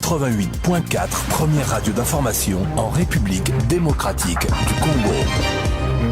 88.4, première radio d'information en République démocratique du Congo.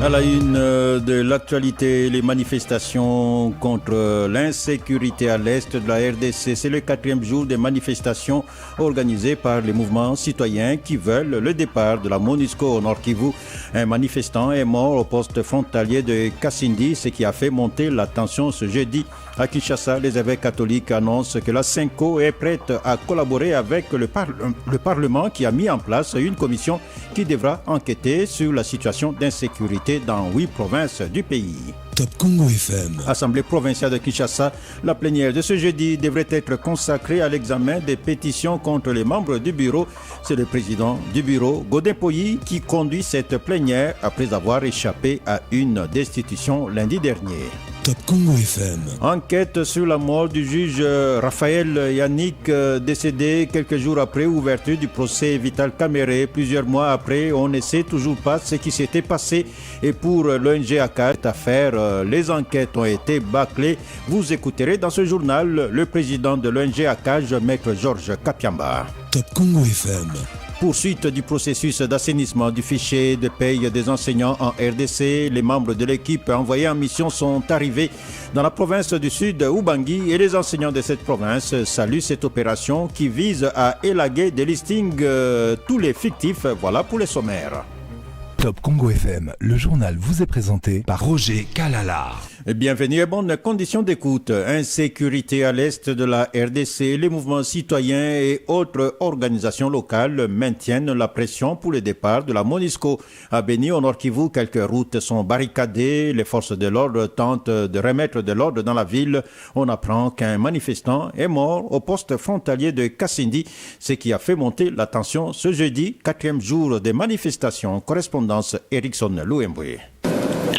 À la une de l'actualité, les manifestations contre l'insécurité à l'est de la RDC. C'est le 4e jour des manifestations organisées par les mouvements citoyens qui veulent le départ de la MONUSCO au Nord Kivu. Un manifestant est mort au poste frontalier de Kasindi, ce qui a fait monter la tension ce jeudi. À Kinshasa, les évêques catholiques annoncent que la SENCO est prête à collaborer avec le Parlement qui a mis en place une commission qui devra enquêter sur la situation d'insécurité dans 8 provinces du pays. Top Congo FM. Assemblée provinciale de Kinshasa, la plénière de ce jeudi devrait être consacrée à l'examen des pétitions contre les membres du bureau. C'est le président du bureau, Godin Poyi, qui conduit cette plénière après avoir échappé à une destitution lundi dernier. Top Congo FM. Enquête sur la mort du juge Raphaël Yannick, décédé quelques jours après ouverture du procès Vital Kamere. Plusieurs mois après, on ne sait toujours pas ce qui s'était passé. Et pour l'ONG ACAJ, cette affaire, les enquêtes ont été bâclées. Vous écouterez dans ce journal le président de l'ONG ACAJ, Maître Georges Kapiamba. Top Congo FM. Poursuite du processus d'assainissement du fichier de paye des enseignants en RDC. Les membres de l'équipe envoyés en mission sont arrivés dans la province du Sud, Ubangi, et les enseignants de cette province saluent cette opération qui vise à élaguer des listings tous les fictifs. Voilà pour les sommaires. Top Congo FM, le journal vous est présenté par Roger Kalala. Bienvenue et bonnes conditions d'écoute. Insécurité à l'est de la RDC, les mouvements citoyens et autres organisations locales maintiennent la pression pour le départ de la MONUSCO. À Beni, au Nord Kivu, quelques routes sont barricadées. Les forces de l'ordre tentent de remettre de l'ordre dans la ville. On apprend qu'un manifestant est mort au poste frontalier de Kasindi, ce qui a fait monter la tension ce jeudi, 4e jour des manifestations. Correspondance Erickson Louemboué.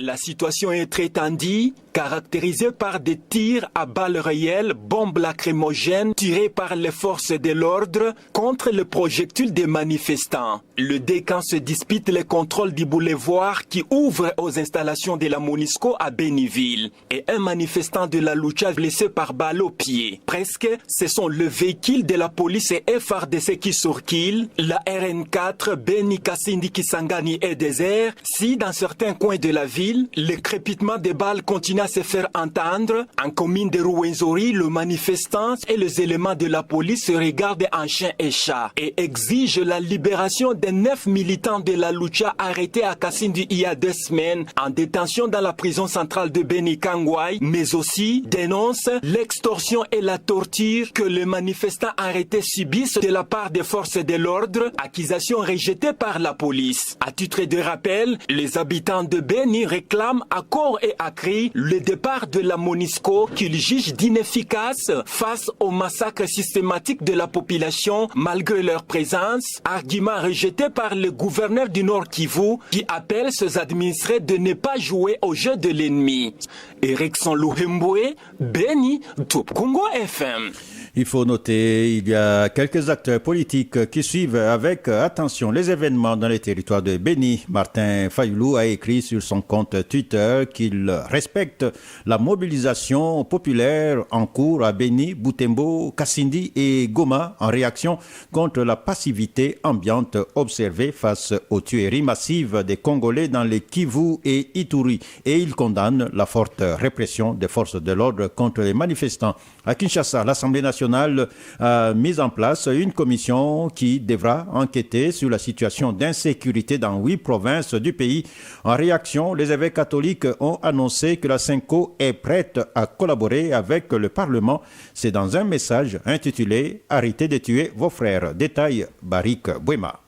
La situation est très tendue, caractérisée par des tirs à balles réelles, bombes lacrymogènes tirées par les forces de l'ordre contre le projectile des manifestants. Le décan se dispute le contrôle du boulevard qui ouvre aux installations de la MONUSCO à Béniville. Et un manifestant de la Lucha blessé par balle au pied. Presque, ce sont le véhicule de la police et FARDC qui circulent, la RN4, Beni Kasindi Kisangani est désert. Si dans certains coins de la ville, le crépitement des balles continue à se faire entendre, en commune de Rouenzori, le manifestant et les éléments de la police se regardent en chien et chat et exigent la libération des 9 militants de la Lucha arrêtés à Kasindi il y a 2 semaines en détention dans la prison centrale de Beni Kangwai, mais aussi dénoncent l'extorsion et la torture que les manifestants arrêtés subissent de la part des forces de l'ordre, accusation rejetée par la police. À titre de rappel, les habitants de Beni réclament à corps et à cri le départ de la MONUSCO qu'ils jugent d'inefficace face au massacre systématique de la population malgré leur présence, argument rejeté par le gouverneur du Nord Kivu qui appelle ses administrés de ne pas jouer au jeu de l'ennemi. Erickson Louemboué, Beni, Top Congo FM. Il faut noter, il y a quelques acteurs politiques qui suivent avec attention les événements dans les territoires de Beni. Martin Fayoulou a écrit sur son compte Twitter qu'il respecte la mobilisation populaire en cours à Beni, Butembo, Kasindi et Goma en réaction contre la passivité ambiante observée face aux tueries massives des Congolais dans les Kivu et Ituri. Et il condamne la forte répression des forces de l'ordre contre les manifestants. À Kinshasa, l'Assemblée nationale a mis en place une commission qui devra enquêter sur la situation d'insécurité dans 8 provinces du pays. En réaction, les évêques catholiques ont annoncé que la SENCO est prête à collaborer avec le Parlement. C'est dans un message intitulé « Arrêtez de tuer vos frères ». Détail Barik Bouema.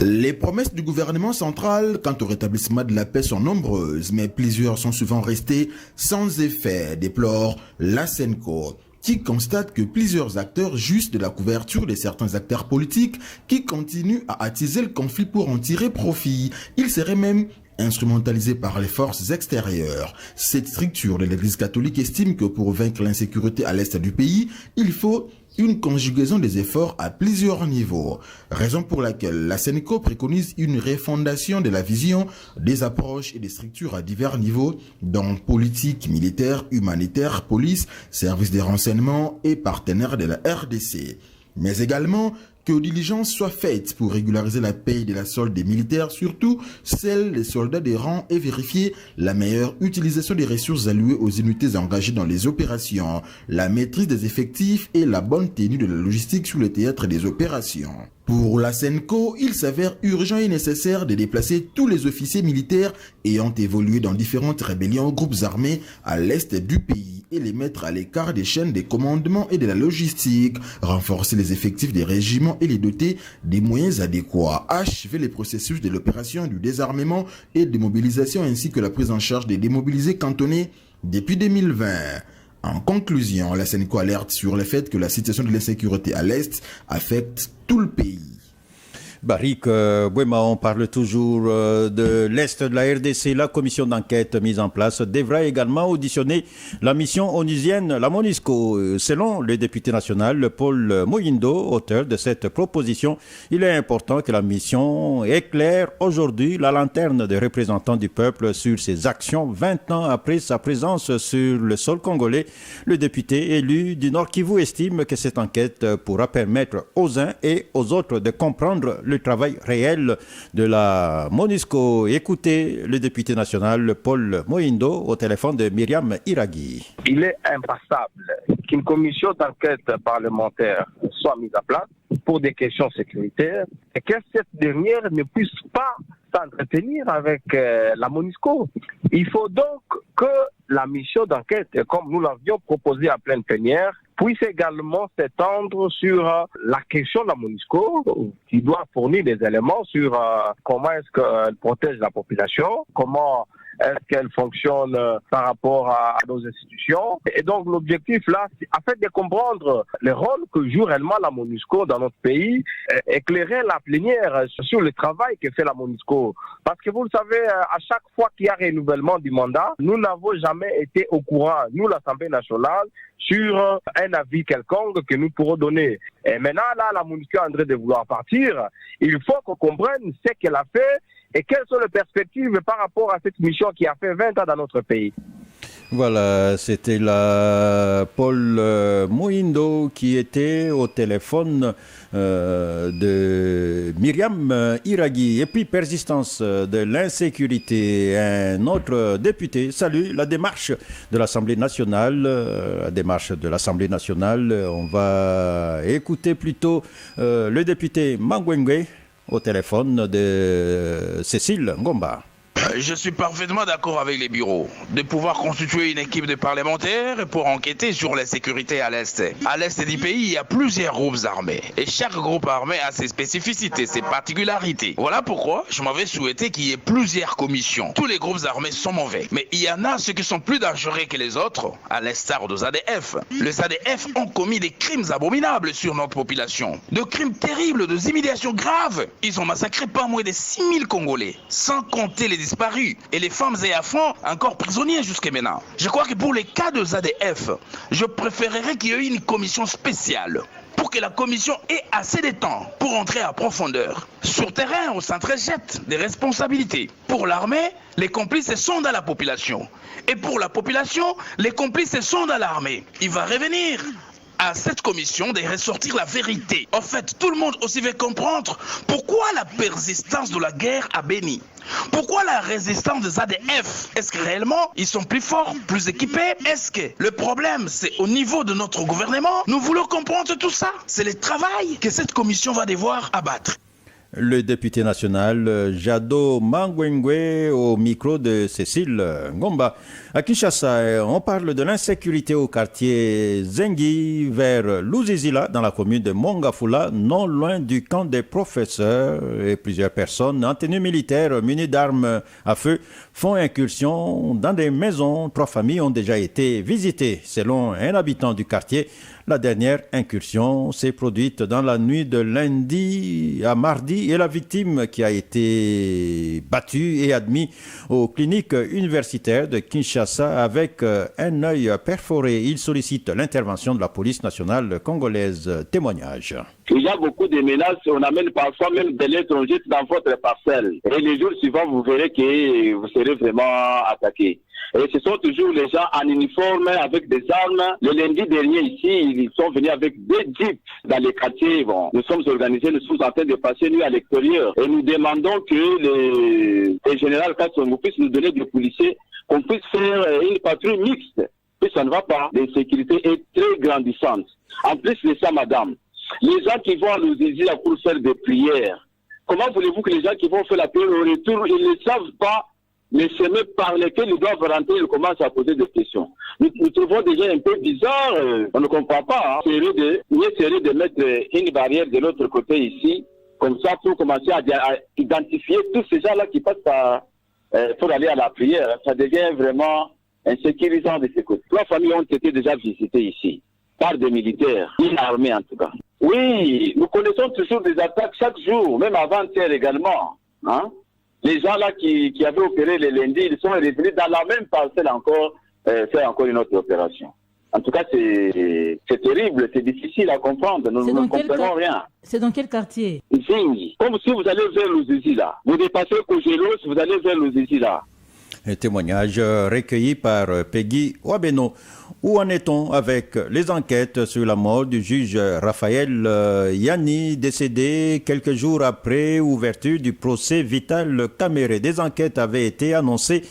Les promesses du gouvernement central quant au rétablissement de la paix sont nombreuses, mais plusieurs sont souvent restées sans effet, déplore la SENCO, qui constate que plusieurs acteurs jugent de la couverture de certains acteurs politiques qui continuent à attiser le conflit pour en tirer profit. Ils seraient même instrumentalisés par les forces extérieures. Cette structure de l'Église catholique estime que pour vaincre l'insécurité à l'est du pays, il faut une conjugaison des efforts à plusieurs niveaux. Raison pour laquelle la SENCO préconise une refondation de la vision, des approches et des structures à divers niveaux, dont politique, militaire, humanitaire, police, services de renseignement et partenaires de la RDC. Mais également que diligences soient faites pour régulariser la paye de la solde des militaires, surtout celle des soldats des rangs, et vérifier la meilleure utilisation des ressources allouées aux unités engagées dans les opérations, la maîtrise des effectifs et la bonne tenue de la logistique sur le théâtre des opérations. Pour la SENCO, il s'avère urgent et nécessaire de déplacer tous les officiers militaires ayant évolué dans différentes rébellions aux groupes armés à l'est du pays et les mettre à l'écart des chaînes des commandements et de la logistique, renforcer les effectifs des régiments et les doter des moyens adéquats, achever les processus de l'opération du désarmement et de mobilisation ainsi que la prise en charge des démobilisés cantonnés depuis 2020. En conclusion, la SENCO alerte sur le fait que la situation de l'insécurité à l'Est affecte tout le pays. Barik Bouema, on parle toujours de l'Est de la RDC. La commission d'enquête mise en place devra également auditionner la mission onusienne, la MONUSCO. Selon le député national Paul Moyindo, auteur de cette proposition, il est important que la mission éclaire aujourd'hui la lanterne des représentants du peuple sur ses actions 20 ans après sa présence sur le sol congolais. Le député élu du Nord Kivu estime que cette enquête pourra permettre aux uns et aux autres de comprendre le travail réel de la MONUSCO. Écoutez le député national Paul Moyindo au téléphone de Myriam Iraghi. Il est impassable qu'une commission d'enquête parlementaire soit mise à place pour des questions sécuritaires et que cette dernière ne puisse pas s'entretenir avec la MONUSCO. Il faut donc que la mission d'enquête, comme nous l'avions proposé à pleine plénière, puisse également s'étendre sur la question de la MONUSCO, qui doit fournir des éléments sur comment est-ce qu'elle protège la population, comment est-ce qu'elle fonctionne par rapport à nos institutions. Et donc l'objectif là, c'est afin de comprendre le rôle que joue réellement la MONUSCO dans notre pays, éclairer la plénière sur le travail que fait la MONUSCO. Parce que vous le savez, à chaque fois qu'il y a renouvellement du mandat, nous n'avons jamais été au courant, nous l'Assemblée nationale, sur un avis quelconque que nous pourrons donner. Et maintenant, là, la MONUSCO est en train de vouloir partir. Il faut qu'on comprenne ce qu'elle a fait et quelles sont les perspectives par rapport à cette mission qui a fait 20 ans dans notre pays. Voilà, c'était la Paul Moyindo qui était au téléphone de Myriam Iraghi. Et puis, persistance de l'insécurité. Un autre député salue la démarche de l'Assemblée nationale. On va écouter plutôt le député Mangwengwe au téléphone de Cécile Ngomba. Je suis parfaitement d'accord avec les bureaux de pouvoir constituer une équipe de parlementaires pour enquêter sur la sécurité à l'Est. À l'Est du pays, il y a plusieurs groupes armés et chaque groupe armé a ses spécificités, ses particularités. Voilà pourquoi je m'avais souhaité qu'il y ait plusieurs commissions. Tous les groupes armés sont mauvais, mais il y en a ceux qui sont plus dangereux que les autres, à l'instar des ADF. Les ADF ont commis des crimes abominables sur notre population, de crimes terribles, de humiliations graves. Ils ont massacré pas moins de 6000 Congolais, sans compter les disparus et les femmes et enfants encore prisonniers jusqu'à maintenant. Je crois que pour les cas de ZADF, je préférerais qu'il y ait une commission spéciale pour que la commission ait assez de temps pour entrer à profondeur. Sur terrain, on s'entrejette des responsabilités. Pour l'armée, les complices sont dans la population. Et pour la population, les complices sont dans l'armée. Il va revenir à cette commission de ressortir la vérité. En fait, tout le monde aussi veut comprendre pourquoi la persistance de la guerre à Béni. Pourquoi la résistance des ADF? Est-ce que réellement ils sont plus forts, plus équipés? Est-ce que le problème c'est au niveau de notre gouvernement? Nous voulons comprendre tout ça. C'est le travail que cette commission va devoir abattre. Le député national Jado Mangwengwe au micro de Cécile Ngomba. À Kinshasa, on parle de l'insécurité au quartier Zengi vers Luzizila dans la commune de Mongafula, non loin du camp des professeurs. Et plusieurs personnes en tenue militaire munies d'armes à feu font incursion dans des maisons. 3 familles ont déjà été visitées. Selon un habitant du quartier, la dernière incursion s'est produite dans la nuit de lundi à mardi et la victime qui a été battue et admise aux cliniques universitaires de Kinshasa avec un œil perforé. Il sollicite l'intervention de la police nationale congolaise. Témoignage. Il y a beaucoup de menaces, on amène parfois même des lettres, on jette dans votre parcelle. Et les jours suivants, vous verrez que vous serez vraiment attaqué. Et ce sont toujours les gens en uniforme avec des armes. Le lundi dernier ici, ils sont venus avec des jeeps dans les quartiers. Bon, nous sommes organisés, nous sommes en train de passer nuit à l'extérieur. Et nous demandons que le général Kassongo puisse nous donner des policiers, qu'on puisse faire une patrouille mixte. Puis ça ne va pas. L'insécurité est très grandissante. En plus de ça, madame, les gens qui vont à l'Ouzizi pour faire des prières, comment voulez-vous que les gens qui vont faire la prière au retour, ils ne savent pas les chemins par lesquels ils doivent rentrer, ils commencent à poser des questions. Nous trouvons déjà un peu bizarre, on ne comprend pas. Il essaierait de mettre une barrière de l'autre côté ici, comme ça pour commencer à identifier tous ces gens-là qui passent pour aller à la prière. Ça devient vraiment insécurisant de ce côté. 3 familles ont été déjà visitées ici, par des militaires, une armée en tout cas. Oui, nous connaissons toujours des attaques chaque jour, même avant-hier également. Les gens là qui avaient opéré les lundis, ils sont revenus dans la même parcelle encore, faire encore une autre opération. En tout cas, c'est terrible, c'est difficile à comprendre, nous ne comprenons rien. C'est dans quel quartier? Zing. Comme si vous allez vers l'Ouzizi là. Vous dépassez Kogelos, vous allez vers l'Ouzizi là. Un témoignage recueilli par Peggy Wabeno. Où en est-on avec les enquêtes sur la mort du juge Raphaël Yanni, décédé quelques jours après ouverture du procès Vital Kamerhe? Des enquêtes avaient été annoncées.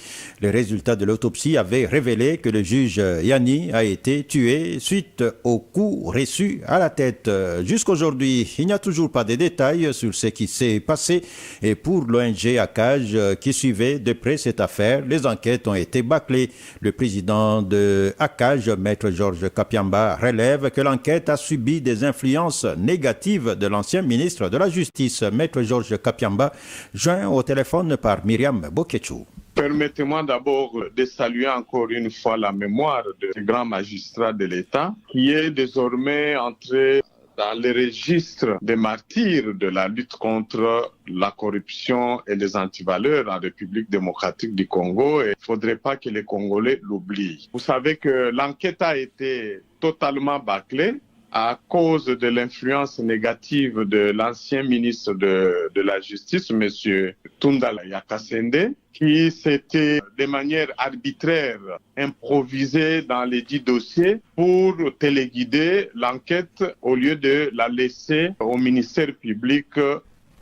Les résultats de l'autopsie avaient révélé que le juge Yanni a été tué suite au coup reçu à la tête. Jusqu'aujourd'hui, il n'y a toujours pas de détails sur ce qui s'est passé. Et pour l'ONG ACAJ qui suivait de près cette affaire, les enquêtes ont été bâclées. Le président de ACAJ, Maître Georges Kapiamba, relève que l'enquête a subi des influences négatives de l'ancien ministre de la Justice. Maître Georges Kapiamba, joint au téléphone par Myriam Boketchou. Permettez-moi d'abord de saluer encore une fois la mémoire de ce grand magistrat de l'État qui est désormais entré dans le registre des martyrs de la lutte contre la corruption et les antivaleurs en République démocratique du Congo. Et il ne faudrait pas que les Congolais l'oublient. Vous savez que l'enquête a été totalement bâclée à cause de l'influence négative de l'ancien ministre de la Justice, M. Tundala Yakasende, qui s'était de manière arbitraire improvisé dans les 10 dossiers pour téléguider l'enquête au lieu de la laisser au ministère public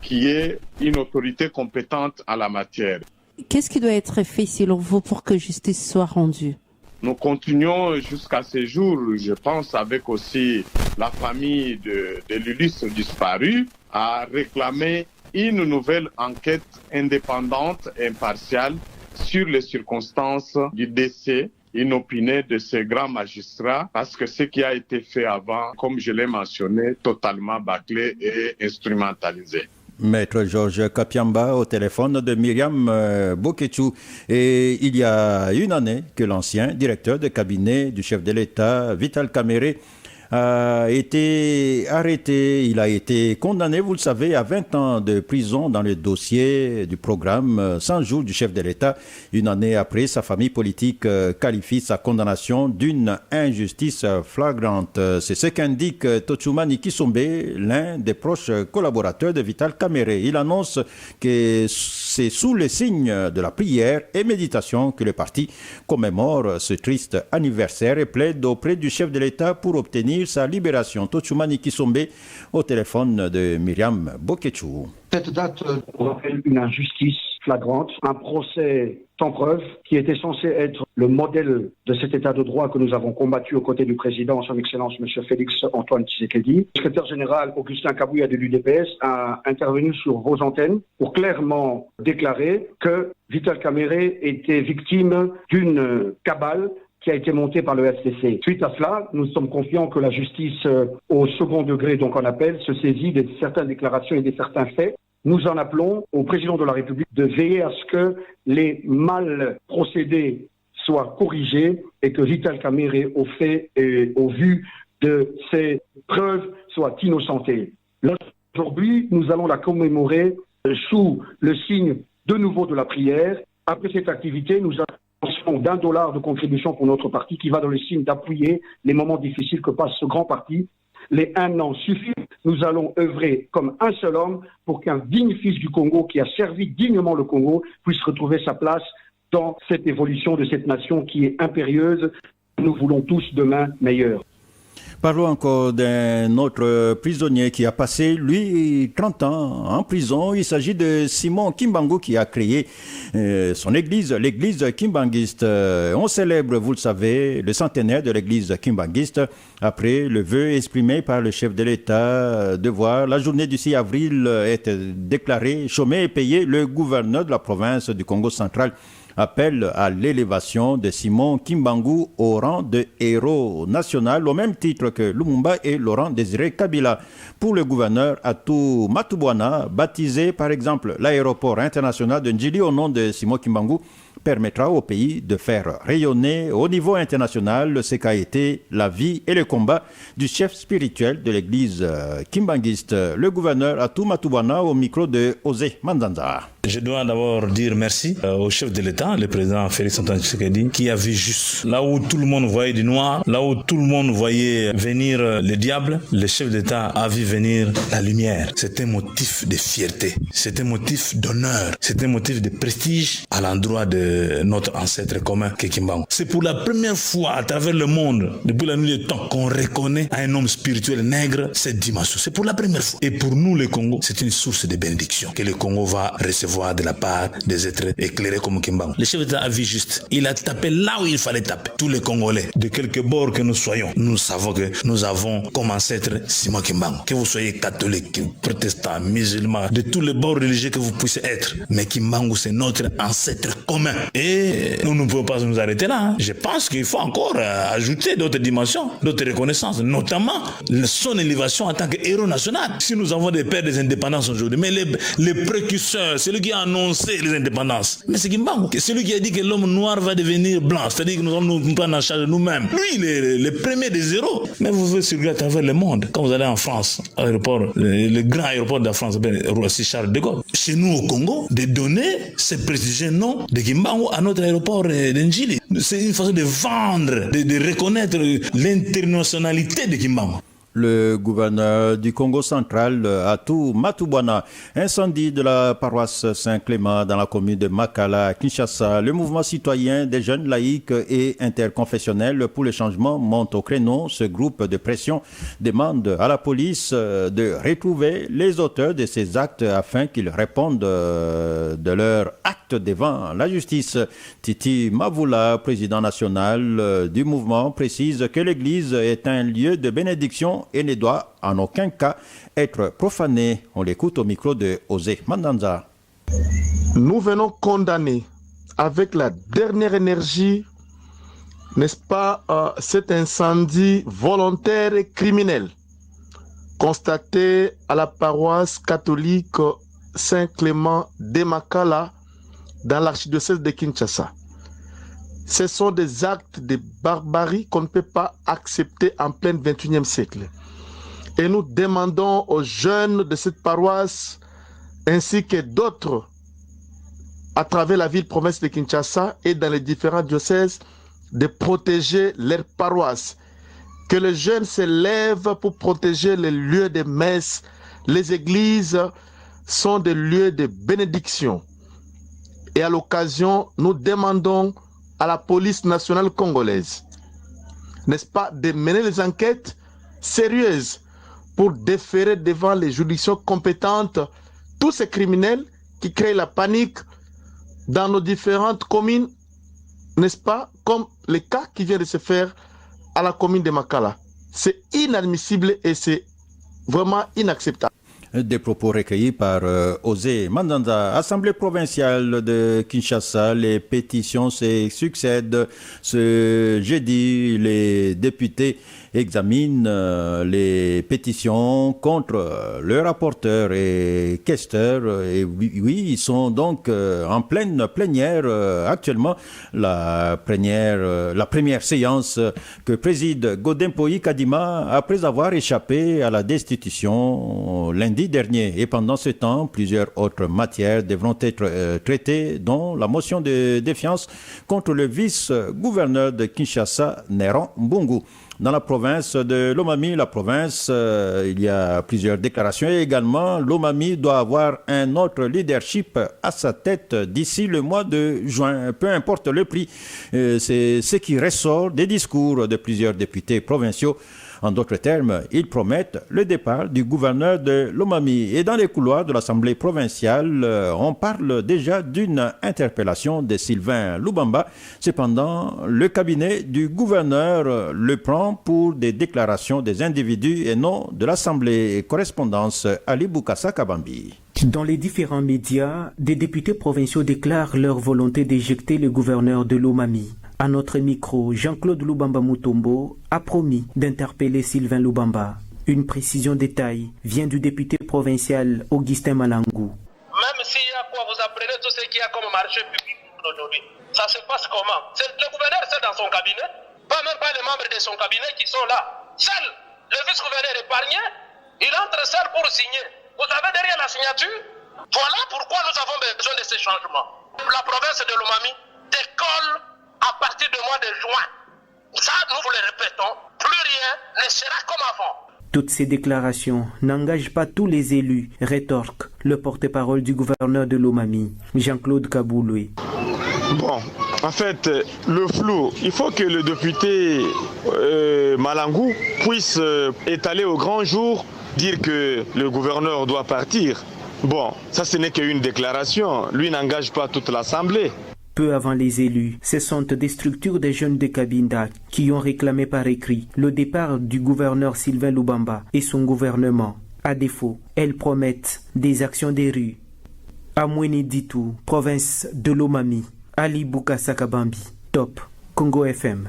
qui est une autorité compétente en la matière. Qu'est-ce qui doit être fait selon vous pour que justice soit rendue? Nous continuons jusqu'à ce jour, je pense, avec aussi la famille de l'illustre disparu, à réclamer une nouvelle enquête indépendante et impartiale sur les circonstances du décès inopiné de ce grand magistrat, parce que ce qui a été fait avant, comme je l'ai mentionné, totalement bâclé et instrumentalisé. Maître Georges Kapiamba au téléphone de Myriam Boketchou. Et il y a une année que l'ancien directeur de cabinet du chef de l'État, Vital Kamerhe, a été arrêté. Il a été condamné, vous le savez, à 20 ans de prison dans le dossier du programme 100 jours du chef de l'État. Une année après, sa famille politique qualifie sa condamnation d'une injustice flagrante. C'est ce qu'indique Tochumani Kisombe, l'un des proches collaborateurs de Vital Kamerhe. Il annonce que c'est sous le signe de la prière et méditation que le parti commémore ce triste anniversaire et plaide auprès du chef de l'État pour obtenir sa libération. Tochumani Kisombe au téléphone de Myriam Boketchou. Cette date rappelle une injustice flagrante, un procès sans preuve qui était censé être le modèle de cet état de droit que nous avons combattu aux côtés du président, son Excellence M. Félix Antoine Tshisekedi. Le secrétaire général Augustin Kabouya de l'UDPS a intervenu sur vos antennes pour clairement déclarer que Vital Kamerhe était victime d'une cabale qui a été montée par le FCC. Suite à cela, nous sommes confiants que la justice au second degré, donc en appel, se saisit de certaines déclarations et de certains faits. Nous en appelons au président de la République de veiller à ce que les mal procédés soient corrigés et que Vital Kamerhe, au fait et au vu de ces preuves, soit innocenté. Aujourd'hui, nous allons la commémorer sous le signe de nouveau de la prière. Après cette activité, nous avons $1 de contribution pour notre parti qui va dans le signe d'appuyer les moments difficiles que passe ce grand parti Les 1 an suffisent. Nous allons œuvrer comme un seul homme pour qu'un digne fils du Congo qui a servi dignement le Congo puisse retrouver sa place dans cette évolution de cette nation qui est impérieuse. Nous voulons tous demain meilleur. Parlons encore d'un autre prisonnier qui a passé, lui, 30 ans en prison. Il s'agit de Simon Kimbangu qui a créé son église, l'église kimbanguiste. On célèbre, vous le savez, le centenaire de l'église kimbanguiste après le vœu exprimé par le chef de l'État de voir la journée du 6 avril être déclarée chômée et payée. Le gouverneur de la province du Congo central appelle à l'élévation de Simon Kimbangu au rang de héros national, au même titre que Lumumba et Laurent Désiré Kabila. Pour le gouverneur Atou Matubwana, baptisé par exemple l'aéroport international de Ndjili au nom de Simon Kimbangu, permettra au pays de faire rayonner au niveau international ce qu'a été la vie et le combat du chef spirituel de l'église kimbanguiste. Le gouverneur Atou Matubwana au micro de Osé Mandanza. Je dois d'abord dire merci au chef de l'État, le président Félix Antoine Tshisekedi, qui a vu juste. Là où tout le monde voyait du noir, là où tout le monde voyait venir le diable, le chef d'État a vu venir la lumière. C'est un motif de fierté, c'est un motif d'honneur, c'est un motif de prestige à l'endroit de notre ancêtre commun, Kimbangu. C'est pour la première fois à travers le monde, depuis la nuit des temps, qu'on reconnaît à un homme spirituel nègre cette dimension. C'est pour la première fois. Et pour nous, le Congo, c'est une source de bénédiction que le Congo va recevoir de la part des êtres éclairés comme Kimbangu. Le chef d'État a vu juste. Il a tapé là où il fallait taper. Tous les Congolais, de quelque bord que nous soyons, nous savons que nous avons comme ancêtre Simon Kimbangu. Que vous soyez catholique, protestant, musulman, de tous les bords religieux que vous puissiez être. Mais Kimbangu, c'est notre ancêtre commun. Et nous ne pouvons pas nous arrêter là. Je pense qu'il faut encore ajouter d'autres dimensions, d'autres reconnaissances, notamment son élévation en tant que héros national. Si nous avons des pères des indépendances aujourd'hui, mais les précurseurs, celui qui a annoncé les indépendances, mais c'est Kimbangu. Celui qui a dit que l'homme noir va devenir blanc, c'est-à-dire que nous allons nous prendre en charge de nous-mêmes. Lui, il est le premier des héros. Mais vous pouvez circuler à travers le monde. Quand vous allez en France, à l'aéroport, le grand aéroport de la France, c'est Charles de Gaulle. Chez nous au Congo, de donner ce prestigieux nom de Kimbangu à notre aéroport d'Ndjili. C'est une façon de vendre, de reconnaître l'internationalité de Kimbangu. Le gouverneur du Congo central, Atou Matubwana. Incendie de la paroisse Saint-Clément dans la commune de Makala, Kinshasa. Le mouvement citoyen des jeunes laïcs et interconfessionnels pour le changement monte au créneau. Ce groupe de pression demande à la police de retrouver les auteurs de ces actes afin qu'ils répondent de leurs actes devant la justice. Titi Mavula, président national du mouvement, précise que l'église est un lieu de bénédiction et ne doit en aucun cas être profané. On l'écoute au micro de Osé Mandanza. Nous venons condamner avec la dernière énergie, n'est-ce pas, cet incendie volontaire et criminel constaté à la paroisse catholique Saint-Clément de Makala dans l'archidiocèse de Kinshasa. Ce sont des actes de barbarie qu'on ne peut pas accepter en plein 21e siècle. Et nous demandons aux jeunes de cette paroisse, ainsi que d'autres, à travers la ville-province de Kinshasa et dans les différents diocèses, de protéger leur paroisse. Que les jeunes se lèvent pour protéger les lieux de messe. Les églises sont des lieux de bénédiction. Et à l'occasion, nous demandons à la police nationale congolaise, n'est-ce pas, de mener les enquêtes sérieuses pour déférer devant les juridictions compétentes tous ces criminels qui créent la panique dans nos différentes communes, n'est-ce pas, comme le cas qui vient de se faire à la commune de Makala. C'est inadmissible et c'est vraiment inacceptable. Des propos recueillis par Osé Mandanda. Assemblée provinciale de Kinshasa, les pétitions se succèdent. Ce jeudi, les députés examinent les pétitions contre le rapporteur et questeur. Et oui, ils sont donc en pleine plénière actuellement. La première séance que préside Godempoï Kadima après avoir échappé à la destitution lundi dernier. Et pendant ce temps, plusieurs autres matières devront être traitées, dont la motion de défiance contre le vice-gouverneur de Kinshasa, Néron Mbungu. Dans la province de Lomami, il y a plusieurs déclarations et également Lomami doit avoir un autre leadership à sa tête d'ici le mois de juin, peu importe le prix. C'est ce qui ressort des discours de plusieurs députés provinciaux. En d'autres termes, ils promettent le départ du gouverneur de Lomami. Et dans les couloirs de l'Assemblée provinciale, on parle déjà d'une interpellation de Sylvain Lubamba. Cependant, le cabinet du gouverneur le prend pour des déclarations des individus et non de l'Assemblée. Correspondance Ali Boukassa Kabambi. Dans les différents médias, des députés provinciaux déclarent leur volonté d'éjecter le gouverneur de Lomami. À notre micro, Jean-Claude Lubamba Mutombo a promis d'interpeller Sylvain Lubamba. Une précision détail vient du député provincial Augustin Malangou. Même s'il y a quoi, vous apprenez tout ce qu'il y a comme marché public aujourd'hui. Ça se passe comment? Le gouverneur, c'est dans son cabinet. Même pas les membres de son cabinet qui sont là. Seul, le vice-gouverneur épargné, il entre seul pour signer. Vous avez derrière la signature? Voilà pourquoi nous avons besoin de ces changements. La province de Lomami décolle à partir du mois de juin. Ça, nous vous le répétons, plus rien ne sera comme avant. Toutes ces déclarations n'engagent pas tous les élus, rétorque le porte-parole du gouverneur de Lomami, Jean-Claude Kabouloué. Bon, en fait, le flou, il faut que le député Malangou puisse étaler au grand jour, dire que le gouverneur doit partir. Bon, ça ce n'est qu'une déclaration, lui n'engage pas toute l'Assemblée. Peu avant les élus, ce sont des structures des jeunes de Cabinda qui ont réclamé par écrit le départ du gouverneur Sylvain Lubamba et son gouvernement. À défaut, elles promettent des actions des rues. À Mouéné-Ditou, province de Lomami, Ali Boukassa Kabambi, Top, Congo FM.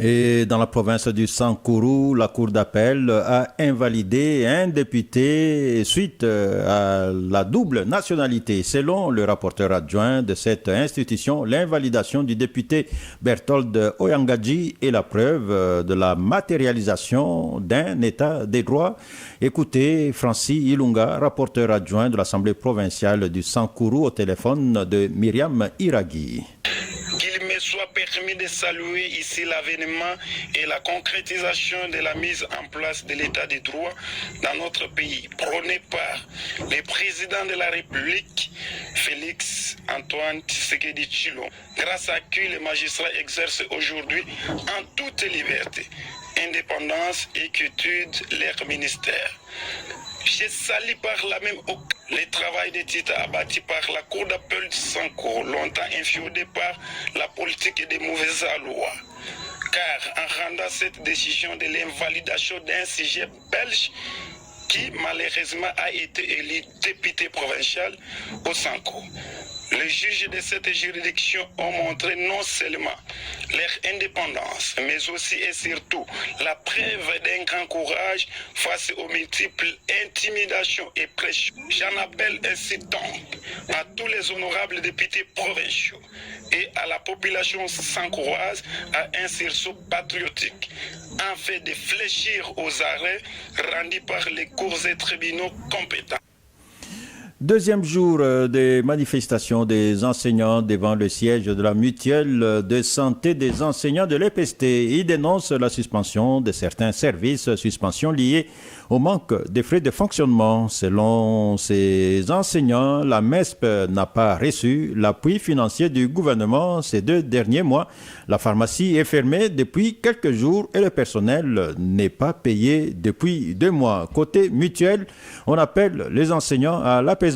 Et dans la province du Sankourou, la Cour d'appel a invalidé un député suite à la double nationalité. Selon le rapporteur adjoint de cette institution, l'invalidation du député Berthold Oyangadji est la preuve de la matérialisation d'un état des droits. Écoutez Francis Ilunga, rapporteur adjoint de l'Assemblée provinciale du Sankourou au téléphone de Myriam Iraghi. Qu'il me soit permis de saluer ici l'avènement et la concrétisation de la mise en place de l'état de droit dans notre pays, prôné par le président de la République, Félix Antoine Tshisekedi Tshilombo, grâce à qui les magistrats exercent aujourd'hui en toute liberté, indépendance et quiétude leur ministère. Je salue par la même occasion le travail des titres abattus par la Cour d'appel de Sankourou, longtemps inféodé par la politique des mauvaises lois. Car en rendant cette décision de l'invalidation d'un sujet belge qui malheureusement a été élu député provincial au Sankourou, les juges de cette juridiction ont montré non seulement leur indépendance, mais aussi et surtout la preuve d'un grand courage face aux multiples intimidations et pressions. J'en appelle ainsi donc à tous les honorables députés provinciaux et à la population sankouroise à un sursaut patriotique, afin de fléchir aux arrêts rendus par les cours et tribunaux compétents. Deuxième jour des manifestations des enseignants devant le siège de la mutuelle de santé des enseignants de l'EPST. Ils dénoncent la suspension de certains services, suspension liée au manque de frais de fonctionnement. Selon ces enseignants, la MESP n'a pas reçu l'appui financier du gouvernement ces 2 derniers mois. La pharmacie est fermée depuis quelques jours et le personnel n'est pas payé depuis 2 mois. Côté mutuelle, on appelle les enseignants à l'apaisement.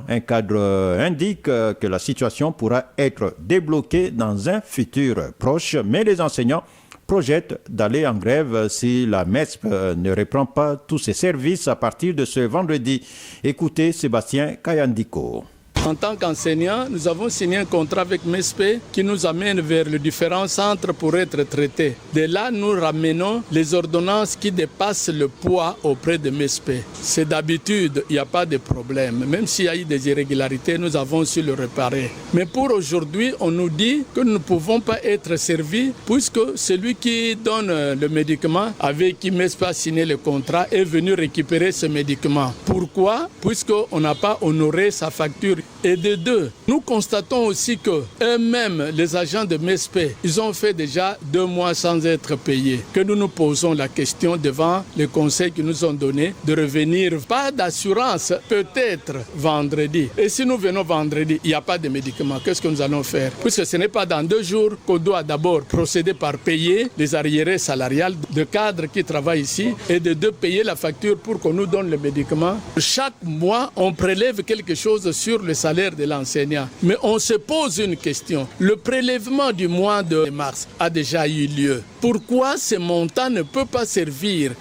Un cadre indique que la situation pourra être débloquée dans un futur proche, mais les enseignants projettent d'aller en grève si la MESP ne reprend pas tous ses services à partir de ce vendredi. Écoutez Sébastien Kayandiko. En tant qu'enseignants, nous avons signé un contrat avec MESP qui nous amène vers les différents centres pour être traités. De là, nous ramenons les ordonnances qui dépassent le poids auprès de MESP. C'est d'habitude, il n'y a pas de problème. Même s'il y a eu des irrégularités, nous avons su le réparer. Mais pour aujourd'hui, on nous dit que nous ne pouvons pas être servis puisque celui qui donne le médicament avec qui MESP a signé le contrat est venu récupérer ce médicament. Pourquoi? Puisqu'on n'a pas honoré sa facture. Et de deux, nous constatons aussi que eux-mêmes, les agents de MESPE, ils ont fait déjà 2 mois sans être payés. Que nous nous posons la question devant les conseils qu'ils nous ont donnés de revenir, pas d'assurance, peut-être vendredi. Et si nous venons vendredi, il n'y a pas de médicaments, qu'est-ce que nous allons faire? Puisque ce n'est pas dans 2 jours qu'on doit d'abord procéder par payer les arriérés salariales de cadres qui travaillent ici et de 2 payer la facture pour qu'on nous donne le médicament. Chaque mois, on prélève quelque chose sur le salaire de l'enseignant. Mais on se pose une question. Le prélèvement du mois de mars a déjà eu lieu. Pourquoi ce montant ne peut pas servir?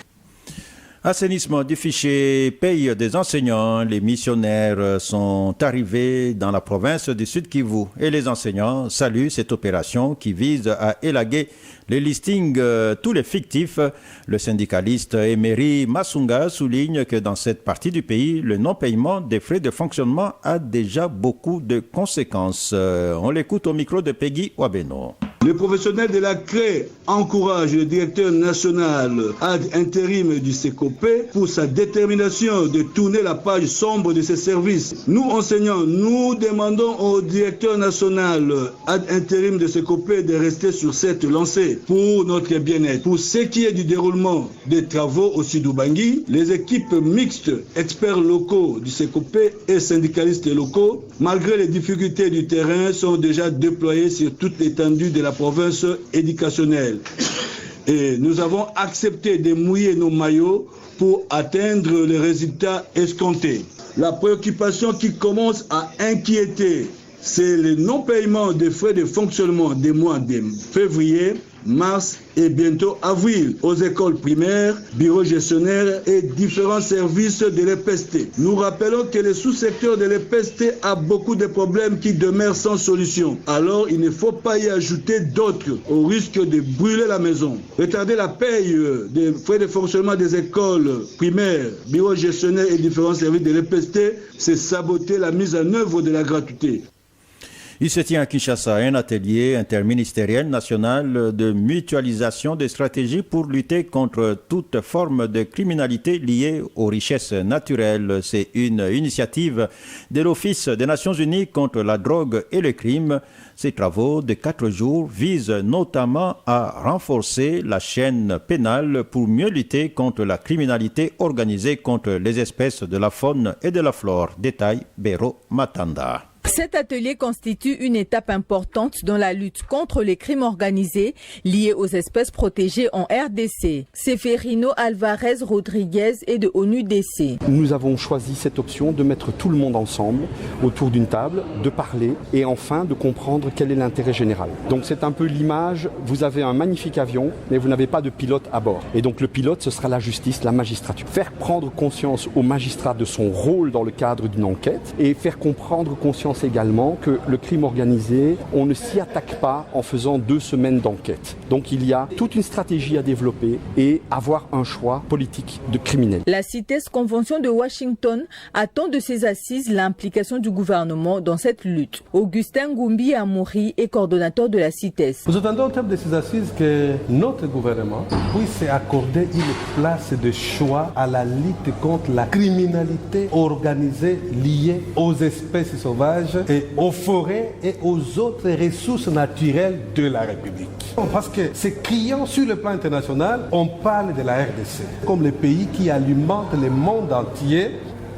Assainissement du fichier paye des enseignants. Les missionnaires sont arrivés dans la province du Sud Kivu et les enseignants saluent cette opération qui vise à élaguer les listings, tous les fictifs. Le syndicaliste Emery Masunga souligne que dans cette partie du pays, le non-paiement des frais de fonctionnement a déjà beaucoup de conséquences. On l'écoute au micro de Peggy Wabeno. Les professionnels de la CRE encouragent le directeur national ad intérim du SECOPE pour sa détermination de tourner la page sombre de ses services. Nous, enseignants, nous demandons au directeur national ad intérim de SECOPE de rester sur cette lancée pour notre bien-être. Pour ce qui est du déroulement des travaux au Sud-Ubangi, les équipes mixtes, experts locaux du SECOPE et syndicalistes locaux, malgré les difficultés du terrain, sont déjà déployés sur toute l'étendue de la province éducationnelle. Et nous avons accepté de mouiller nos maillots pour atteindre les résultats escomptés. La préoccupation qui commence à inquiéter, c'est le non-paiement des frais de fonctionnement des mois de février, mars et bientôt avril aux écoles primaires, bureaux gestionnaires et différents services de l'EPST. Nous rappelons que le sous-secteur de l'EPST a beaucoup de problèmes qui demeurent sans solution. Alors il ne faut pas y ajouter d'autres au risque de brûler la maison. Retarder la paye des frais de fonctionnement des écoles primaires, bureaux gestionnaires et différents services de l'EPST, c'est saboter la mise en œuvre de la gratuité. Il se tient à Kinshasa un atelier interministériel national de mutualisation des stratégies pour lutter contre toute forme de criminalité liée aux richesses naturelles. C'est une initiative de l'Office des Nations Unies contre la drogue et le crime. Ces travaux de 4 jours visent notamment à renforcer la chaîne pénale pour mieux lutter contre la criminalité organisée contre les espèces de la faune et de la flore. Détail Béro Matanda. Cet atelier constitue une étape importante dans la lutte contre les crimes organisés liés aux espèces protégées en RDC. Seferino Alvarez Rodriguez est de ONUDC. Nous avons choisi cette option de mettre tout le monde ensemble autour d'une table, de parler et enfin de comprendre quel est l'intérêt général. Donc c'est un peu l'image, vous avez un magnifique avion mais vous n'avez pas de pilote à bord. Et donc le pilote ce sera la justice, la magistrature. Faire prendre conscience au magistrat de son rôle dans le cadre d'une enquête et faire comprendre conscience également que le crime organisé, on ne s'y attaque pas en faisant 2 semaines d'enquête. Donc il y a toute une stratégie à développer et avoir un choix politique de criminel. La CITES Convention de Washington attend de ses assises l'implication du gouvernement dans cette lutte. Augustin Goumbi Amouri est coordonnateur de la CITES. Nous attendons au terme de ces assises que notre gouvernement puisse accorder une place de choix à la lutte contre la criminalité organisée liée aux espèces sauvages et aux forêts et aux autres ressources naturelles de la République. Parce que c'est criant sur le plan international, on parle de la RDC comme le pays qui alimente le monde entier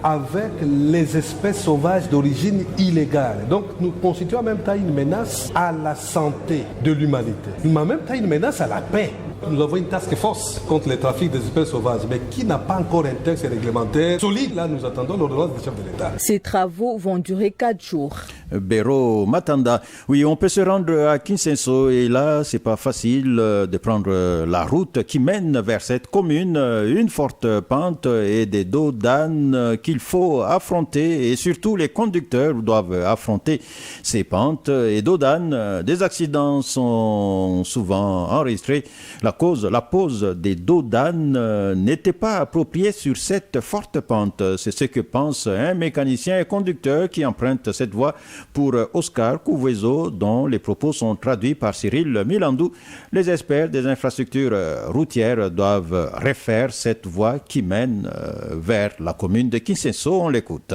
avec les espèces sauvages d'origine illégale. Donc nous constituons en même temps une menace à la santé de l'humanité, mais en même temps une menace à la paix. Nous avons une task force contre le trafic des espèces sauvages, mais qui n'a pas encore un texte réglementaire solide. Là, nous attendons l'ordonnance du chef de l'État. Ces travaux vont durer 4 jours. Béro Matanda. Oui, on peut se rendre à Kinsenso et là, c'est pas facile de prendre la route qui mène vers cette commune. Une forte pente et des dos d'âne qu'il faut affronter et surtout les conducteurs doivent affronter ces pentes et dos d'âne. Des accidents sont souvent enregistrés. La pose des dos d'âne n'était pas appropriée sur cette forte pente. C'est ce que pense un mécanicien et conducteur qui emprunte cette voie pour Oscar Couvezo, dont les propos sont traduits par Cyril Milandou. Les experts des infrastructures routières doivent refaire cette voie qui mène vers la commune de Kinsenso. On l'écoute.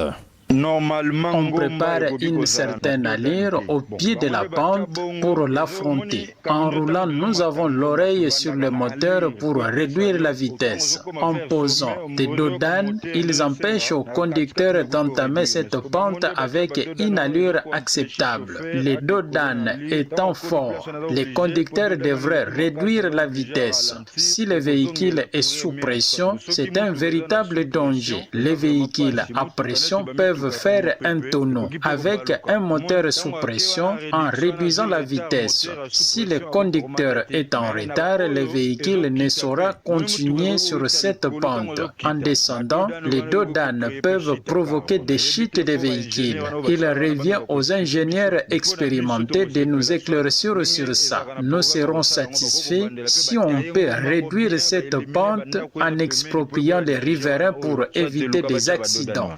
On prépare une certaine allure au pied de la pente pour l'affronter. En roulant, nous avons l'oreille sur le moteur pour réduire la vitesse. En posant des dos d'âne, ils empêchent au conducteur d'entamer cette pente avec une allure acceptable. Les dos d'âne étant forts, les conducteurs devraient réduire la vitesse. Si le véhicule est sous pression, c'est un véritable danger. Les véhicules à pression peuvent faire un tonneau avec un moteur sous pression en réduisant la vitesse. Si le conducteur est en retard, le véhicule ne saura continuer sur cette pente. En descendant, les dos d'âne peuvent provoquer des chutes de véhicules. Il revient aux ingénieurs expérimentés de nous éclaircir sur ça. Nous serons satisfaits si on peut réduire cette pente en expropriant les riverains pour éviter des accidents.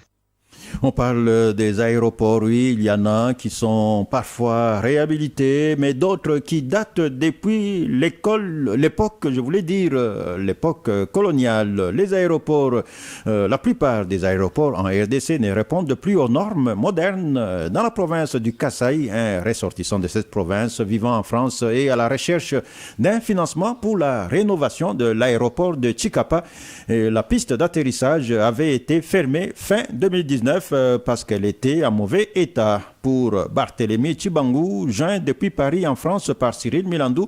On parle des aéroports, oui, il y en a qui sont parfois réhabilités, mais d'autres qui datent depuis l'époque, je voulais dire, l'époque coloniale. Les aéroports, la plupart des aéroports en RDC ne répondent plus aux normes modernes. Dans la province du Kasaï, un ressortissant de cette province vivant en France et à la recherche d'un financement pour la rénovation de l'aéroport de Chikapa, la piste d'atterrissage avait été fermée fin 2019 parce qu'elle était en mauvais état. Pour Barthélemy Tchibangou, joint depuis Paris en France par Cyril Milandou,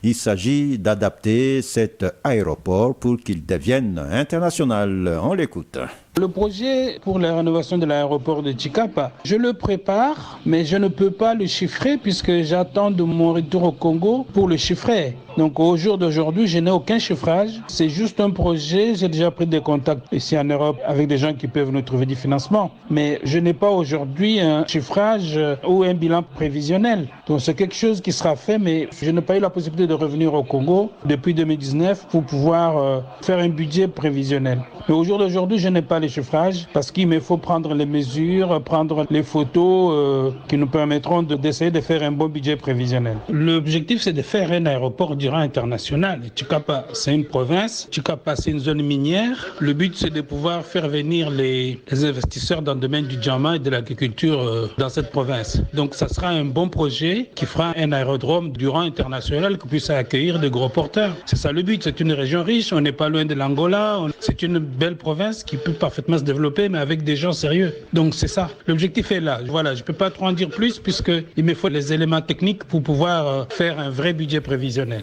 il s'agit d'adapter cet aéroport pour qu'il devienne international. On l'écoute. Le projet pour la rénovation de l'aéroport de Chikapa, je le prépare, mais je ne peux pas le chiffrer puisque j'attends de mon retour au Congo pour le chiffrer. Donc au jour d'aujourd'hui, je n'ai aucun chiffrage. C'est juste un projet. J'ai déjà pris des contacts ici en Europe avec des gens qui peuvent nous trouver du financement. Mais je n'ai pas aujourd'hui un chiffrage ou un bilan prévisionnel. Donc c'est quelque chose qui sera fait, mais je n'ai pas eu la possibilité de revenir au Congo depuis 2019 pour pouvoir faire un budget prévisionnel. Mais au jour d'aujourd'hui, je n'ai pas les chiffrages parce qu'il me faut prendre les mesures, prendre les photos qui nous permettront d'essayer de faire un bon budget prévisionnel. L'objectif, c'est de faire un aéroport du rang international. Chikapa, c'est une province. Chikapa, c'est une zone minière. Le but, c'est de pouvoir faire venir les investisseurs dans le domaine du diamant et de l'agriculture dans cette province. Donc, ça sera un bon projet qui fera un aérodrome du rang international qui puisse accueillir de gros porteurs. C'est ça le but. C'est une région riche. On n'est pas loin de l'Angola. C'est une belle province qui peut parfaitement se développer, mais avec des gens sérieux. Donc, c'est ça. L'objectif est là. Voilà, je ne peux pas trop en dire plus puisqu'il me faut les éléments techniques pour pouvoir faire un vrai budget prévisionnel.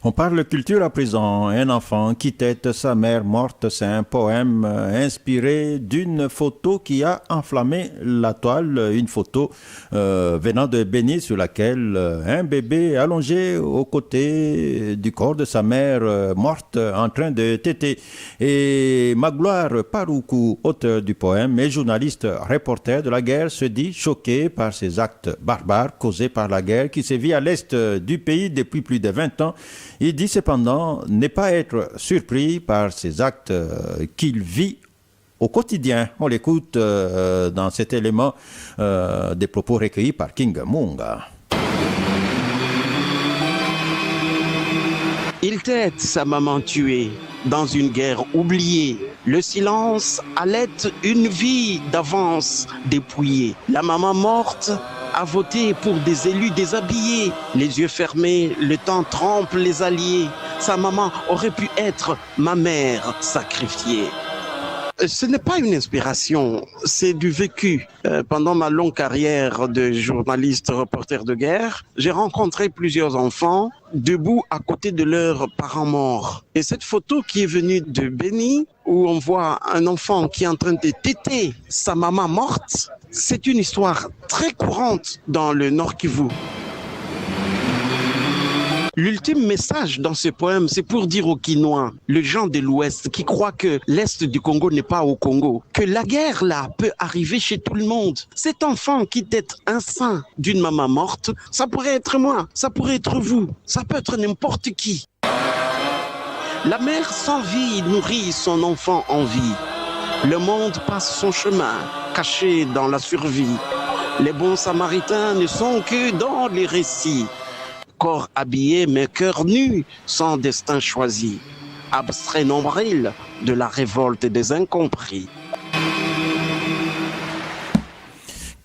On parle culture à présent. Un enfant qui tête sa mère morte, c'est un poème inspiré d'une photo qui a enflammé la toile. Une photo venant de Béni sur laquelle un bébé allongé aux côtés du corps de sa mère morte en train de téter. Et Magloire Paroukou, auteur du poème et journaliste reporter de la guerre, se dit choqué par ces actes barbares causés par la guerre qui sévit à l'est du pays depuis plus de 20 ans. Il dit cependant ne pas être surpris par ces actes qu'il vit au quotidien. On l'écoute dans cet élément des propos recueillis par King Munga. Il tête sa maman tuée dans une guerre oubliée. Le silence allait une vie d'avance dépouillée. La maman morte a voté pour des élus déshabillés. Les yeux fermés, le temps trempe les alliés. Sa maman aurait pu être ma mère sacrifiée. Ce n'est pas une inspiration, c'est du vécu. Pendant ma longue carrière de journaliste reporter de guerre, j'ai rencontré plusieurs enfants debout à côté de leurs parents morts. Et cette photo qui est venue de Béni, où on voit un enfant qui est en train de téter sa maman morte, c'est une histoire très courante dans le Nord Kivu. L'ultime message dans ce poème, c'est pour dire aux Kinois, les gens de l'Ouest qui croient que l'Est du Congo n'est pas au Congo, que la guerre là peut arriver chez tout le monde. Cet enfant qui est un sein d'une maman morte, ça pourrait être moi, ça pourrait être vous, ça peut être n'importe qui. La mère sans vie nourrit son enfant en vie. Le monde passe son chemin, caché dans la survie. Les bons samaritains ne sont que dans les récits. Corps habillé mais cœur nu, sans destin choisi. Abstrait nombril de la révolte des incompris.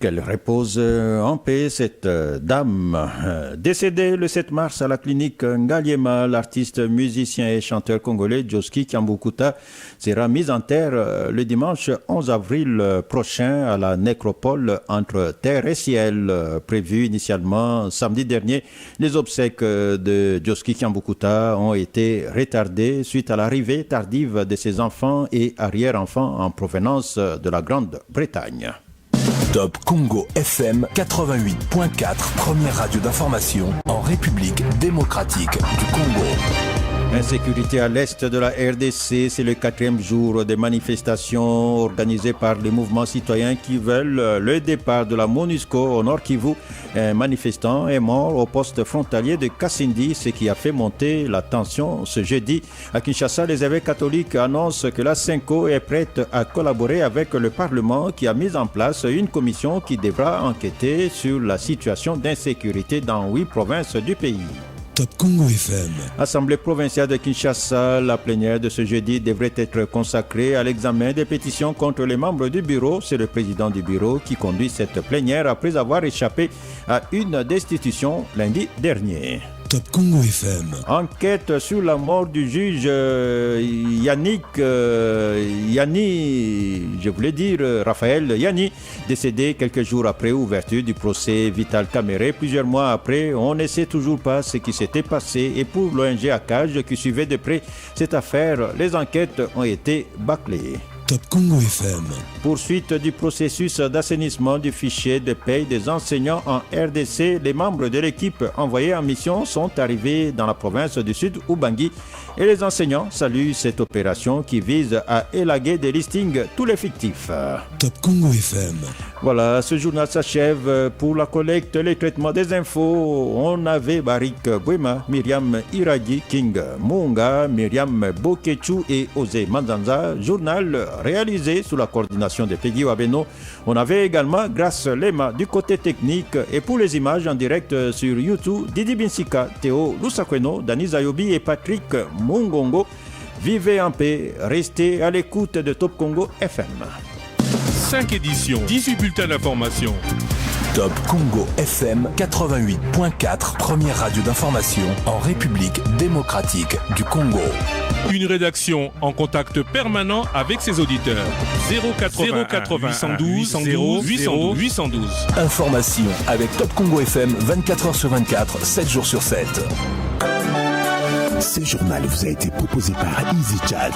Qu'elle repose en paix, cette dame. Décédée le 7 mars à la clinique Ngaliema, l'artiste, musicien et chanteur congolais Djoski Kiambukuta sera mis en terre le dimanche 11 avril prochain à la nécropole entre terre et ciel. Prévu initialement samedi dernier, les obsèques de Djoski Kiambukuta ont été retardées suite à l'arrivée tardive de ses enfants et arrière-enfants en provenance de la Grande-Bretagne. Top Congo FM 88.4, première radio d'information en République démocratique du Congo. Insécurité à l'est de la RDC, c'est le 4e jour des manifestations organisées par les mouvements citoyens qui veulent le départ de la MONUSCO au Nord Kivu. Un manifestant est mort au poste frontalier de Kassindi, ce qui a fait monter la tension ce jeudi. À Kinshasa, les évêques catholiques annoncent que la CENCO est prête à collaborer avec le Parlement qui a mis en place une commission qui devra enquêter sur la situation d'insécurité dans 8 provinces du pays. Top Congo FM. Assemblée provinciale de Kinshasa, la plénière de ce jeudi devrait être consacrée à l'examen des pétitions contre les membres du bureau. C'est le président du bureau qui conduit cette plénière après avoir échappé à une destitution lundi dernier. Top Congo FM. Enquête sur la mort du juge Raphaël Yanni, décédé quelques jours après ouverture du procès Vital Kamere. Plusieurs mois après, on ne sait toujours pas ce qui s'était passé et pour l'ONG ACAJ qui suivait de près cette affaire, les enquêtes ont été bâclées. Top Congo FM. Poursuite du processus d'assainissement du fichier de paye des enseignants en RDC. Les membres de l'équipe envoyée en mission sont arrivés dans la province du Sud, Ubangi, et les enseignants saluent cette opération qui vise à élaguer des listings tous les fictifs. Top Congo FM. Voilà, ce journal s'achève. Pour la collecte, les traitements des infos, on avait Barik Bouema, Myriam Iradi, King Munga, Myriam Bokechu et Osé Manzanza. Journal réalisé sous la coordination de Peggy Wabeno. On avait également Grace Lema du côté technique et pour les images en direct sur YouTube, Didi Binsika, Théo Lusakweno, Dani Zayobi et Patrick Mungongo. Vivez en paix, restez à l'écoute de Top Congo FM. 5 éditions, 18 bulletins d'information. Top Congo FM 88.4, première radio d'information en République démocratique du Congo. Une rédaction en contact permanent avec ses auditeurs. 080 812 812. Information avec Top Congo FM 24h sur 24, 7 jours sur 7. Ce journal vous a été proposé par EasyChat.